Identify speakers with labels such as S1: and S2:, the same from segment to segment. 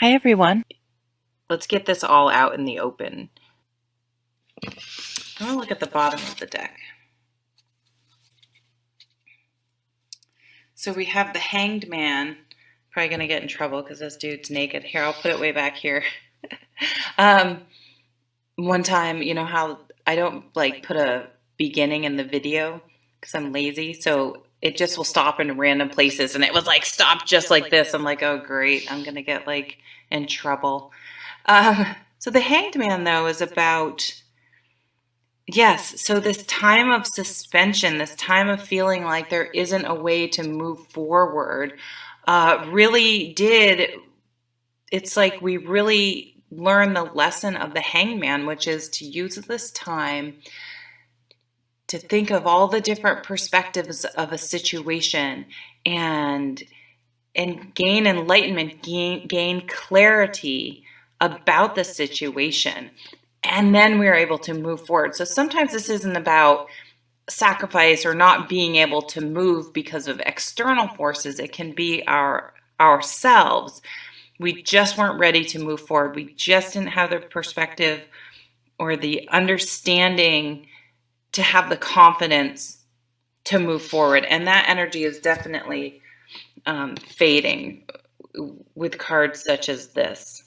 S1: Hi, everyone. Let's get this all out in the open. I'm going to look at the bottom of the deck. So we have the Hanged Man. Probably going to get in trouble because this dude's naked. Here, I'll put it way back here. One time, you know how I don't put a beginning in the video because I'm lazy. So it just will stop in random places. And it was like, stop just like this. I'm like, oh, great. I'm going to get in trouble. So the Hanged Man, though, is about... Yes, so this time of suspension, this time of feeling like there isn't a way to move forward, really did. It's like we really learned the lesson of the hangman, which is to use this time to think of all the different perspectives of a situation and gain enlightenment, gain clarity about the situation. And then we are able to move forward. So sometimes this isn't about sacrifice or not being able to move because of external forces. It can be ourselves. We just weren't ready to move forward. We just didn't have the perspective or the understanding to have the confidence to move forward. And that energy is definitely fading with cards such as this.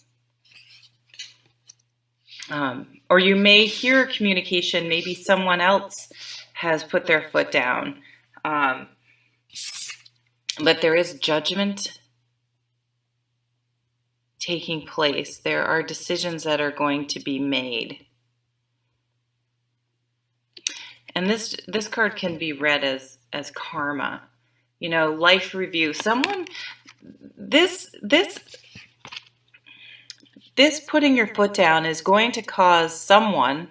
S1: Or you may hear communication, maybe someone else has put their foot down. But there is judgment taking place. There are decisions that are going to be made. And this card can be read as karma. You know, life review. This putting your foot down is going to cause someone,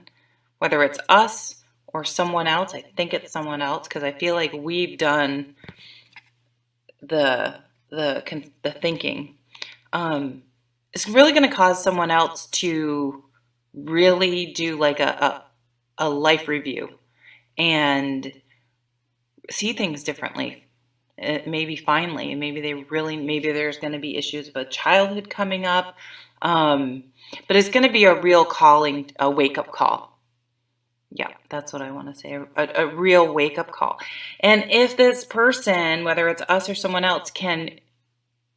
S1: whether it's us or someone else, I think it's someone else, because I feel like we've done the thinking. It's really going to cause someone else to really do like a life review and see things differently. Maybe finally, maybe there's going to be issues about childhood coming up. But it's going to be a real calling, a wake-up call. Yeah, that's what I want to say, a real wake-up call. And if this person, whether it's us or someone else, can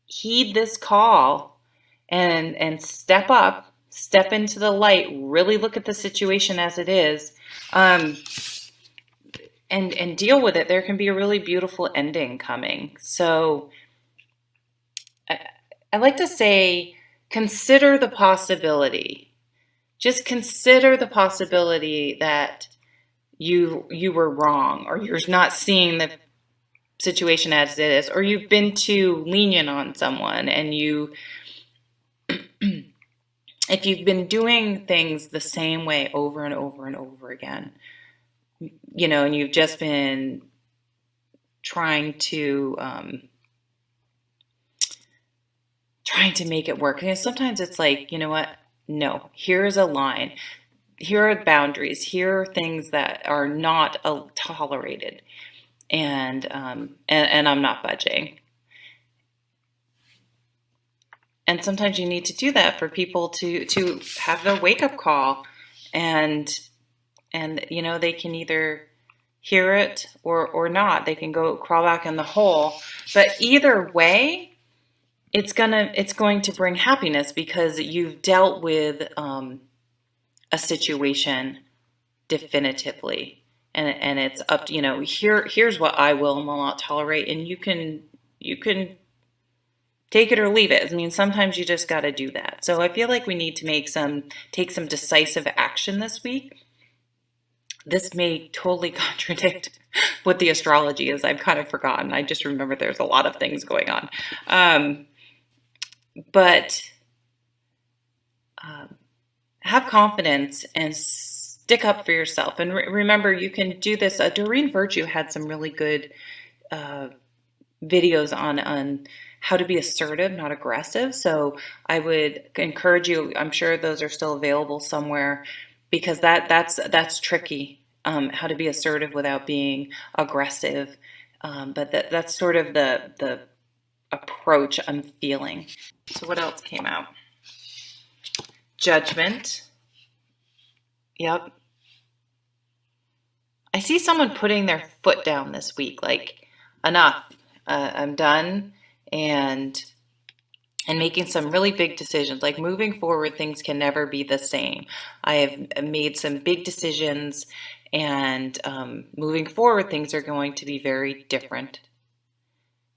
S1: heed this call and step up, step into the light, really look at the situation as it is, and deal with it, there can be a really beautiful ending coming. So I like to say, consider the possibility. Just consider the possibility that you were wrong, or you're not seeing the situation as it is, or you've been too lenient on someone, and if you've been doing things the same way over and over and over again, you know, and you've just been trying to make it work. And sometimes it's like, you know what? No, here is a line. Here are boundaries. Here are things that are not tolerated, and I'm not budging. And sometimes you need to do that for people to have a wake up call, and you know, they can either hear it or not. They can go crawl back in the hole. But either way, it's going to bring happiness because you've dealt with a situation definitively, and it's up to, you know, here's what I will and will not tolerate, and you can take it or leave it. I mean, sometimes you just got to do that. So I feel like we need to take some decisive action this week. This may totally contradict what the astrology is. I've kind of forgotten. I just remember there's a lot of things going on. But have confidence and stick up for yourself. And remember, you can do this. Doreen Virtue had some really good videos on how to be assertive, not aggressive. So I would encourage you. I'm sure those are still available somewhere, because that's tricky. How to be assertive without being aggressive. But that's sort of the approach I'm feeling. So what else came out? Judgment. Yep. I see someone putting their foot down this week, like enough. I'm done, and making some really big decisions. Like moving forward, things can never be the same. I have made some big decisions, and moving forward, things are going to be very different.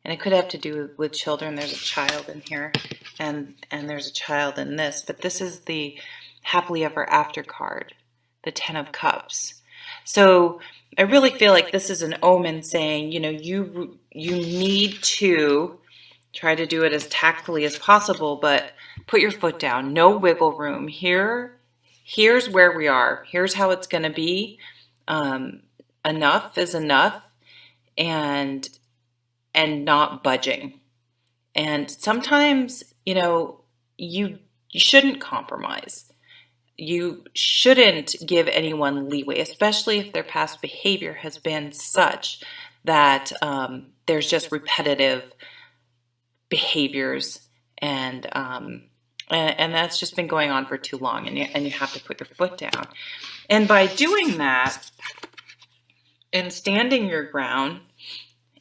S1: And it could have to do with children. There's a child in here, and there's a child in this. But this is the happily ever after card, the 10 of Cups. So I really feel like this is an omen saying, you need to try to do it as tactfully as possible, but put your foot down. No wiggle room. Here's where we are. Here's how it's going to be. Enough is enough, and not budging. And sometimes, you shouldn't compromise. You shouldn't give anyone leeway, especially if their past behavior has been such that there's just repetitive behaviors, and that's just been going on for too long, and you have to put your foot down. And by doing that and standing your ground,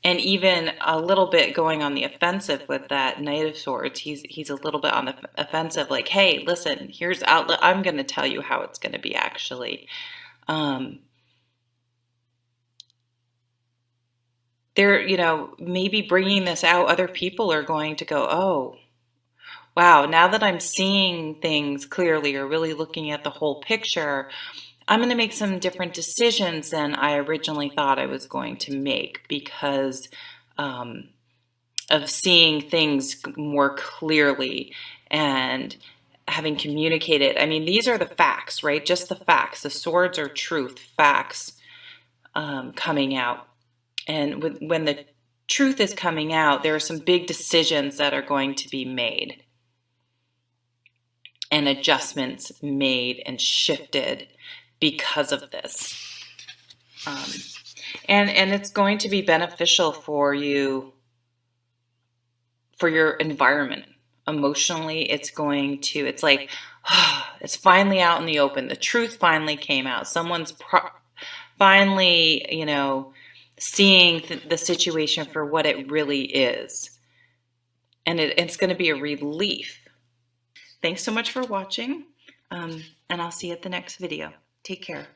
S1: and even a little bit going on the offensive with that Knight of Swords, he's a little bit on the offensive, like, hey, listen, here's outlet. I'm going to tell you how it's going to be actually. Maybe bringing this out, other people are going to go, oh, wow, now that I'm seeing things clearly or really looking at the whole picture, I'm going to make some different decisions than I originally thought I was going to make because of seeing things more clearly and having communicated. I mean, these are the facts, right? Just the facts. The swords are truth, facts coming out. And when the truth is coming out, there are some big decisions that are going to be made and adjustments made and shifted because of this. And it's going to be beneficial for you, for your environment. Emotionally, it's like, it's finally out in the open. The truth finally came out. Someone's finally, seeing the situation for what it really is. And it's going to be a relief. Thanks so much for watching. And I'll see you at the next video. Take care.